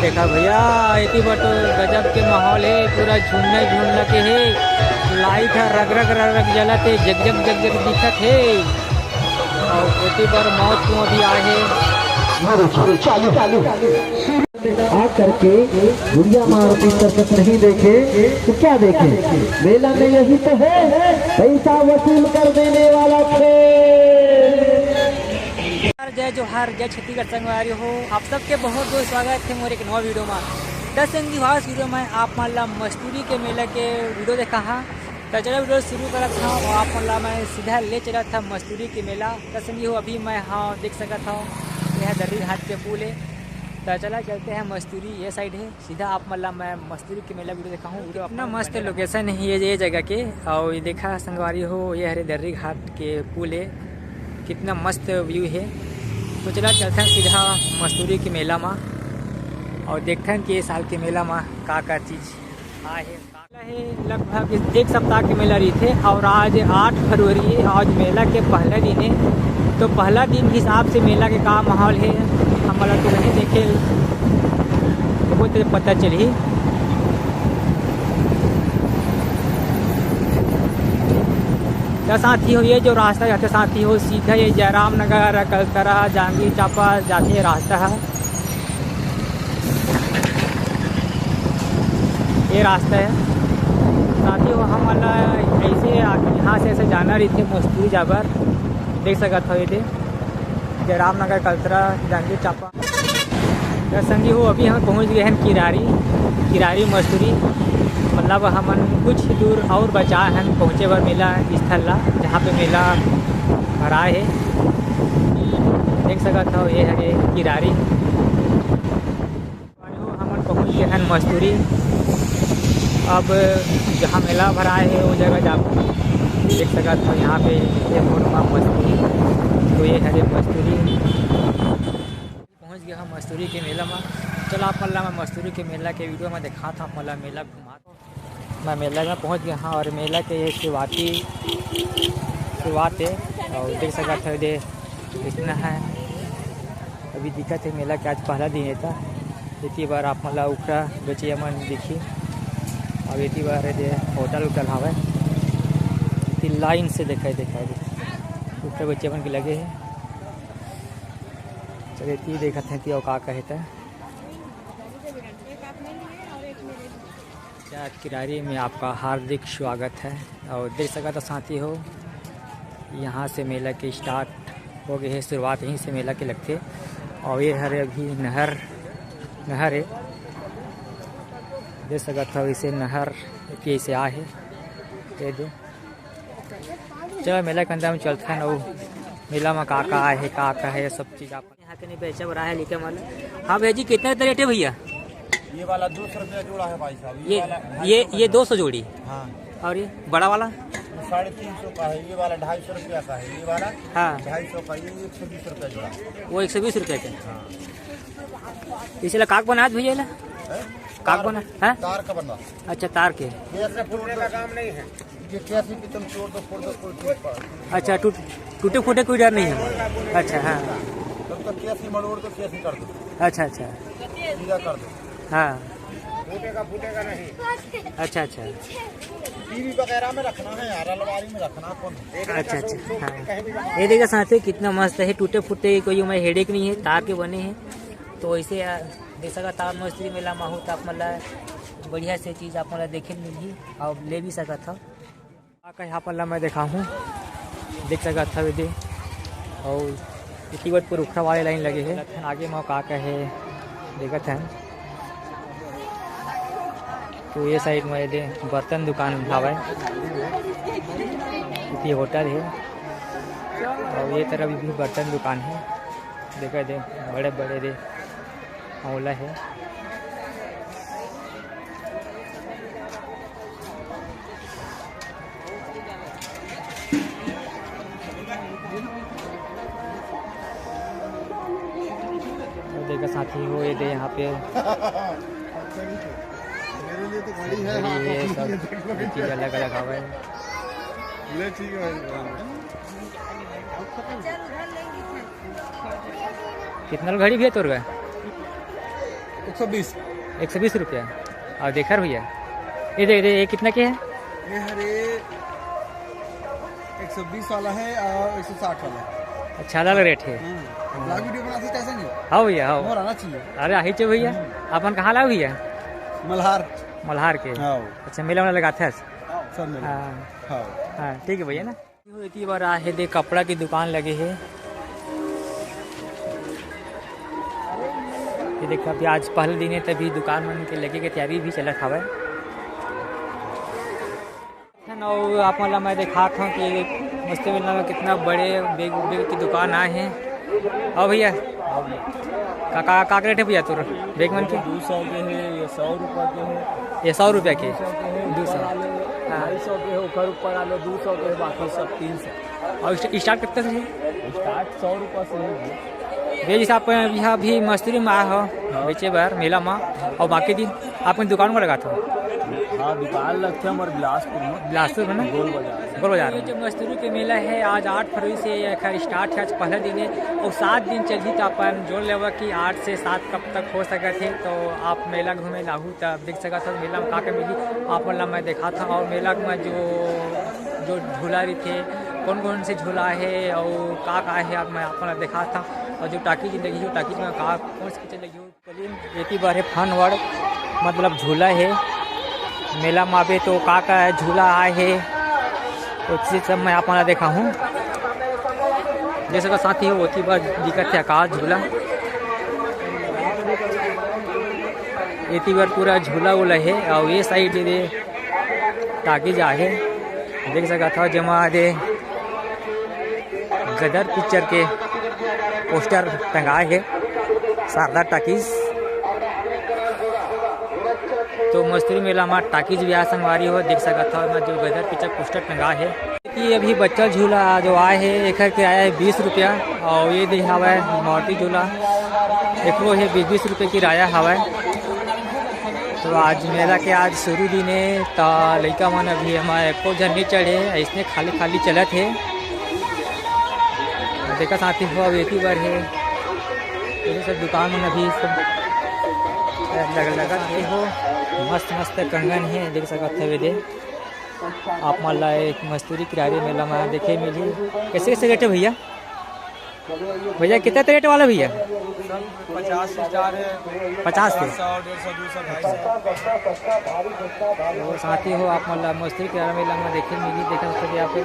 देखा भैया इतनी बटो गजब के माहौल है, पूरा झूमने के है, लाइट है रग रग रग रग जलते जग जग जग जग दिखत है। और इतनी बार मौत क्यों अभी आए है चालू चालू आ करके गुड़िया मारती सर्कस नहीं देखे तो क्या देखे, मेला में यही तो है पैसा वसूल कर देने वाला खेल। जय जोहार, जय छत्तीसगढ़ संगवारी हो। आप सबके बहुत बहुत स्वागत है मोर एक नवा वीडियो में। दर्शन की वास वीडियो में आप मान ला मस्तूरी के मेला के वीडियो देखा हा, तो चलो वीडियो शुरू करा था और आप मान ला मैं सीधा ले चला था मस्तूरी के मेला। दर्शन की हो अभी मैं हाँ देख सका था, यह दर्री घाट के पुल है। तो चला चलते हैं मस्तूरी, ये साइड है सीधा। आप मान ला मैं मस्तूरी के मेला वीडियो देखा हूँ। अपना मस्त लोकेशन है ये जगह के, और ये देखा संगवारी हो ये हरे दर्री घाट के पुल है, कितना मस्त व्यू है। तो चला चलते हैं सीधा मस्तूरी के मेला में और देखते हैं कि ये साल के मेला में का चीज़ है। लगभग एक सप्ताह के मेला रही थे और आज 8 फरवरी है, आज मेला के पहला दिन है। तो पहला दिन के हिसाब से मेला के का माहौल है हमारा तो नहीं देखे तो पता चली। तो साथी हो ये जो रास्ता जाते साथी हो सीधा ये जयराम नगर कलतरा जांगीर चांपा जाते रास्ता है, ये रास्ता है साथी हो। हम ऐसे यहाँ से ऐसे जाना रही थे मस्तूरी जाबर देख सका था ये जयराम नगर कलतरा जांगीर चांपा। तो संगी हो अभी हम पहुँच गए हैं किरारी मस्तूरी, मतलब हम कुछ दूर और बचा है पहुँचे बार मेला स्थल ला जहाँ पे मेला भरा है देख सका था। ये है किरारी, हम पहुँच गए हैं मस्तूरी। अब जहाँ मेला भरा है वो जगह जाकर देख सका था, यहाँ पे मस्तूरी। तो ये है मस्तूरी, पहुँच गया हम मस्तूरी के मेला में। चलो आप मल्ला मैं मस्तूरी के मेला के वीडियो में दिखा था, मल्ला मेला घुमा मैं मेला में पहुंच गया हाँ। और मेला के ये शुरुआत है और देख सका था दे इतना है अभी दिक्कत है। मेला के आज पहला दिन था, इतनी बार आप मतलब उखड़ा बचे मन देखी और इतनी बार दे होटल उटल हवा इतनी लाइन से देखा उखड़ा बचे मन के लगे है। चलिए इतनी देखा था कि और का कहता है। किरारी में आपका हार्दिक स्वागत है। और देख सका तो साथी हो यहाँ से मेला के स्टार्ट हो गए है, शुरुआत यहीं से मेला के लगते। और ये हरे अभी नहर है देख सका था, इसे नहर के से आ है दे दे। चलो मेला के अंदर में चलते हैं और मेला में का है का है सब चीज़ आप यहाँ के नहीं बेचा बड़ा है लिखे वाला। हाँ भैया जी कितने रेट है भैया? ये वाला 200 रुपया जोड़ा है भाई साहब। ये 200 जोड़ी। हाँ। और ये बड़ा वाला 350 का है, ये वाला 250 रुपया का है, ये वाला हाँ 250 का, ये 120 रुपया जोड़ा। वो 120 रुपये का। हाँ। इसलिए काक बना भैया काक बना है तार का बनवा। अच्छा तार के, ये फूटने का काम नहीं है, ये कैसे भी तुम तोड़ दो फोड़ दो। अच्छा टूटे फूटे कोई डर नहीं है। अच्छा हाँ तब तो कैसी मरोड़ दो कैसी कर दो। अच्छा सीधा कर दो। हाँ फूटेगा नहीं। अच्छा टीवी वगैरह में रखना है यार, अलमारी में रखना कौन। अच्छा हाँ ये देखा साथ कितना मस्त है, टूटे फूटे कोई मैं हेडेक नहीं है, तार के बने हैं। तो ऐसे देख सका तार मस्तूरी मेला माहू तो आप मतलब बढ़िया से चीज़ आप मतलब देखे मिली और ले भी सका था। यहाँ पर मैं देखा हूँ देख सका था दे। और इतनी बार पूरा उखड़ा वाले लाइन लगे हैं आगे में का है देखा था। तो ये साइड में दे बर्तन दुकान हवा है, ये होटल है और ये तरफ भी बर्तन दुकान है देखा दे, बड़े बड़े दे औला है। देखा साथी हो ये दे यहाँ पे तो गाड़ी है, ये सब चीज़ अलग अलग हवा है। कितना घड़ी भी है तोर गए 120। 120 रुपया। और देखा भैया ये कितना के है? ये हरे 120 वाला है और 160 वाला है। अच्छा अलग रेट है। ब्लॉग वीडियो बनाते कैसे नहीं? हाँ भैया हाँ। और आना चाहिए। अरे आई चे भैया अपन कहाँ लाओ भैया? मल्हार। मल्हार के। हाँ अच्छा मेला में लगाते हैं। सब मिल। हाँ हाँ हाँ ठीक है भैया ना। इतनी बार आहे दे कपड़ा की दुकान लगे है। ये देखा अभी आज पहले दिन है तभी दुकान मन के लगे के तैयारी भी चलत हवे। और आप मतलब मैं देखा था कि मस्ती मेला में कितना बड़े बेग की दुकान आए हैं। और भैया का रेट है भैया तुर बेग मन के? 200 के है, ये 100 रुपये के है, ये 100 रुपये के। 200 250 के है, ऊपर ऊपर आलो 200 के है, बाकी सब 300। और स्टार्ट कितने से? स्टार्ट 100 रुपये से है। ये जैसे आप यहाँ भी मस्तूरी में आया हो बेचे बार मेला में और बाकी दिन आपने दुकान को लगा था? हाँ दुकान लगते हैं हमारे बिलासपुर में ना गोल बाजार में। जो मस्तूरी के मेला है आज 8 फरवरी से खैर स्टार्ट है। आज पहले दिन है और 7 दिन चली तो अपन जोड़ लेवा कि 8 से 7 कब तक हो सके थे। तो आप मेला घूमे लागू तब देख सका था मेला में का मिली आप मतलब मैं देखा था। और मेला में जो झूला रही थे कौन कौन से झूला है और का है आप मैं अपना देखा था। और जो टाकी जिंदगी जो टाकी में का कौन सी पिक्चर लगी हो एक ही बार है फन वर्ड मतलब झूला है मेला मावे तो का है झूला आए है तो चीज़ सब मैं अपना देखा हूँ। जैसे का साथी है वो की बार दिक्कत है आकाश झूला ये बार पूरा झूला वूला है। और ये साइड दे टाकी जा है देख सका था जमा दे गदर पिक्चर के पोस्टर टंगाए है शारदा टाकीज। तो मस्तूरी मेला में टाकीज भी आ संगवारी हो देख सका था मैं जो गदर पिक्चर पोस्टर टंगा है। कि अभी बच्चा झूला जो आए है एक किराया है 20 रुपया। और ये दिखा हुआ है मोटी झूला एक वो है 20 रुपये किराया हवा है। तो आज मेला के आज शुरू दिन है तो लड़का मन अभी हमारे एको जन नहीं चढ़े ऐसने खाली खाली चलत है। देखा साथी हो अब एक ही बार है ये सब दुकान में अभी सब लगा हो मस्त मस्त कंगन है देख सकते थे दे आप मान ला एक मस्तूरी किराए मेला में देखे मिली। कैसे कैसे रेट है भैया? भैया कितना रेट वाला भैया? 50 स्टार है 50 से 100 150 250 तो साथी हो आप मान ला मस्तूरी किराया मेला में देखे मिली देखा सकते यहाँ पे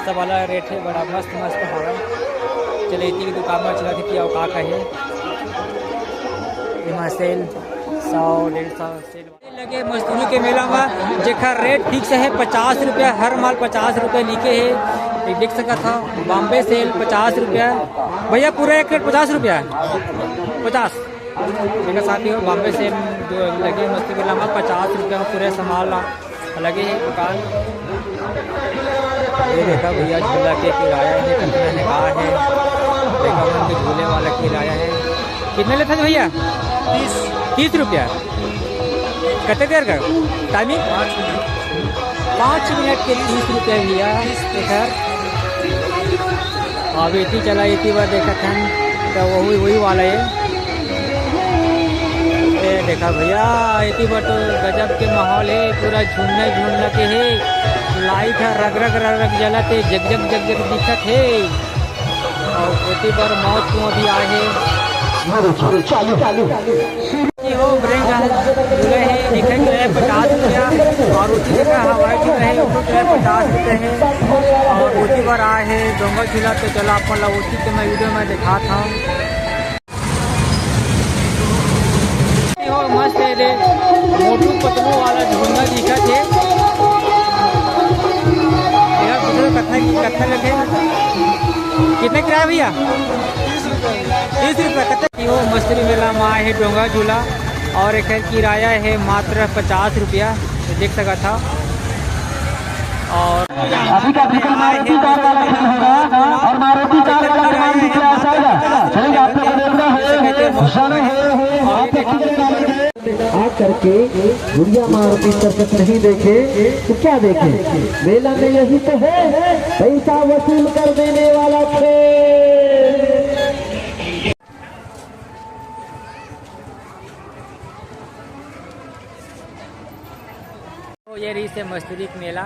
सब वाला रेट है बड़ा मस्त मस्त हवा। चले इतनी की दुकान में चला थी कि का है यहाँ सेल 100-150 सेल लगे मजदूरी के मेला में जेकर रेट फिक्स है 50 रुपया। हर माल 50 रुपये लिखे है एक देख सका था। बॉम्बे सेल 50 रुपया भैया पूरा एक रेट 50 रुपया 50 मेरे साथी हो। बॉम्बे सेल जो लगे मस्ती मेला में 50 रुपया में पूरे सामान लगे है दुकान। ये देखा भैया झूला के किराया है कितना है कहा है देखा उनके झूले वाला किराया है कितने लेते थे भैया? 30 रुपया। कितने देर का टाइमिंग? 5 मिनट के 30 रुपया भैया। खैर अब इतनी चला इतनी बार देखा था तो वही वाला है। ये देखा भैया इतनी बार तो गजब के माहौल है पूरा झूमने के है लाइट है रग रग जलाते जग जग दिखत है। और इतनी बार मौत को भी आए है वो ब्रेक झूले है एक किराया 50 रुपया। और उसी जगह हवाई झूला है उसको किराया 50 रुपये है। और उसी बार आए है डोंगर झूला तो चला अपन उसी के मैं वीडियो में दिखा था मस्त है रे मोटू पतलू वाला झूलना दिखा थे। कत्था लगे कितने किराया भैया? 30 रुपये। कत्था वो मस्तूरी मेला में आए है डोंगा झूला और एक किराया है मात्र 50 रुपया देख सका था। और अभी का फिक्र मारुति कार वाला खेल होगा और मारुति कार वाला नाम भी आ जाएगा। चलिए आपको देखना है आ करके गुड़िया मारुति सर्कस नहीं देखे तो क्या देखे? मेला में यही तो है पैसा वसूल कर देने वाला खेल। तो ये रही से मस्तूरी के मेला।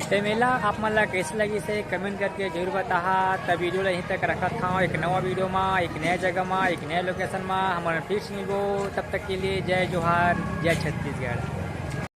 तो मेला आप मन ला कैसे लगी से कमेंट करके जरूर बताहा। तब वीडियो ला यहीं तक रखत था एक नवा वीडियो में, एक नया जगह में, एक नया लोकेशन में हमारे फिर से मिलबो। तब तक के लिए जय जोहार, जय छत्तीसगढ़।